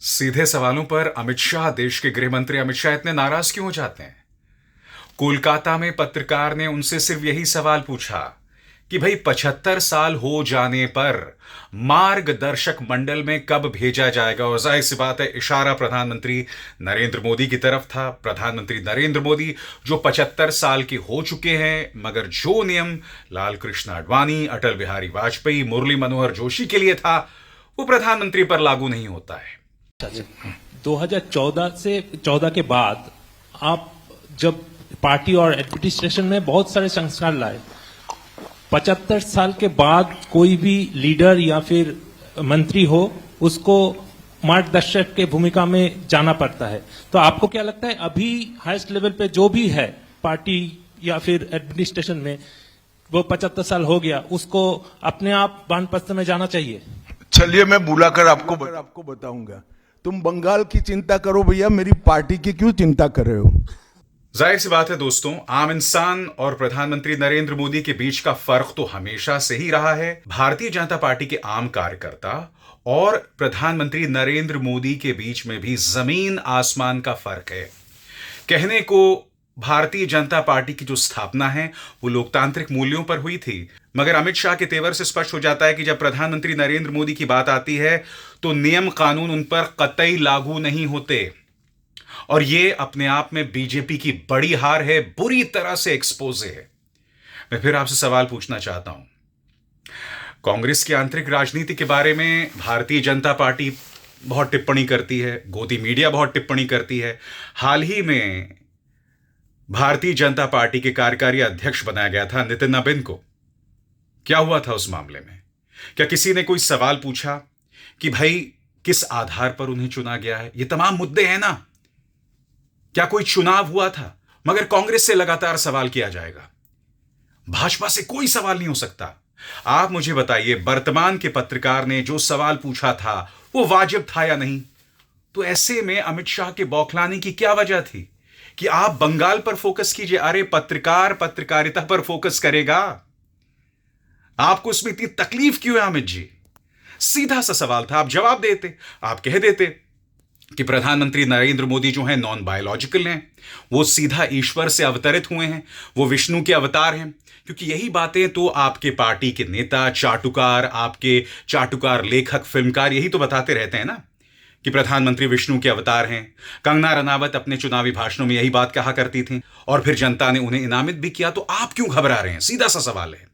सीधे सवालों पर अमित शाह, देश के गृह मंत्री अमित शाह इतने नाराज क्यों हो जाते हैं? कोलकाता में पत्रकार ने उनसे सिर्फ यही सवाल पूछा कि भाई 75 साल हो जाने पर मार्गदर्शक मंडल में कब भेजा जाएगा। और जाहिर सी बात है, इशारा प्रधानमंत्री नरेंद्र मोदी की तरफ था। प्रधानमंत्री नरेंद्र मोदी जो 75 साल के हो चुके हैं, मगर जो नियम लाल कृष्ण आडवाणी, अटल बिहारी वाजपेयी, मुरली मनोहर जोशी के लिए था, वो प्रधानमंत्री पर लागू नहीं होता है। 2014 से 14 के बाद आप जब पार्टी और एडमिनिस्ट्रेशन में बहुत सारे संस्कार लाए, 75 साल के बाद कोई भी लीडर या फिर मंत्री हो, उसको मार्गदर्शक के भूमिका में जाना पड़ता है। तो आपको क्या लगता है अभी हाईएस्ट लेवल पे जो भी है पार्टी या फिर एडमिनिस्ट्रेशन में, वो 75 साल हो गया, उसको अपने आप वानप्रस्थ में जाना चाहिए? चलिए मैं बुलाकर आपको बताऊंगा। तुम बंगाल की चिंता करो भैया, मेरी पार्टी की क्यों चिंता कर रहे हो? जाहिर सी बात है दोस्तों, आम इंसान और प्रधानमंत्री नरेंद्र मोदी के बीच का फर्क तो हमेशा से ही रहा है। भारतीय जनता पार्टी के आम कार्यकर्ता और प्रधानमंत्री नरेंद्र मोदी के बीच में भी जमीन आसमान का फर्क है। कहने को भारतीय जनता पार्टी की जो स्थापना है वो लोकतांत्रिक मूल्यों पर हुई थी, मगर अमित शाह के तेवर से स्पष्ट हो जाता है कि जब प्रधानमंत्री नरेंद्र मोदी की बात आती है तो नियम कानून उन पर कतई लागू नहीं होते। और ये अपने आप में बीजेपी की बड़ी हार है, बुरी तरह से एक्सपोज है। मैं फिर आपसे सवाल पूछना चाहता हूं, कांग्रेस की आंतरिक राजनीति के बारे में भारतीय जनता पार्टी बहुत टिप्पणी करती है, गोदी मीडिया बहुत टिप्पणी करती है। हाल ही में भारतीय जनता पार्टी के कार्यकारी अध्यक्ष बनाया गया था नितिन नबीन को। क्या हुआ था उस मामले में? क्या किसी ने कोई सवाल पूछा कि भाई किस आधार पर उन्हें चुना गया है? ये तमाम मुद्दे हैं ना। क्या कोई चुनाव हुआ था? मगर कांग्रेस से लगातार सवाल किया जाएगा, भाजपा से कोई सवाल नहीं हो सकता। आप मुझे बताइए, वर्तमान के पत्रकार ने जो सवाल पूछा था वो वाजिब था या नहीं? तो ऐसे में अमित शाह के बौखलाने की क्या वजह थी कि आप बंगाल पर फोकस कीजिए? अरे पत्रकार पत्रकारिता पर फोकस करेगा, आपको इसमें इतनी तकलीफ क्यों है अमित जी? सीधा सा सवाल था, आप जवाब देते, आप कह देते कि प्रधानमंत्री नरेंद्र मोदी जो हैं नॉन बायोलॉजिकल हैं, वो सीधा ईश्वर से अवतरित हुए हैं, वो विष्णु के अवतार हैं। क्योंकि यही बातें तो आपके पार्टी के नेता, चाटुकार, आपके चाटुकार लेखक, फिल्मकार यही तो बताते रहते हैं ना कि प्रधानमंत्री विष्णु के अवतार हैं। कंगना रनावत अपने चुनावी भाषणों में यही बात कहा करती थी और फिर जनता ने उन्हें इनामित भी किया। तो आप क्यों घबरा रहे हैं? सीधा सा सवाल है।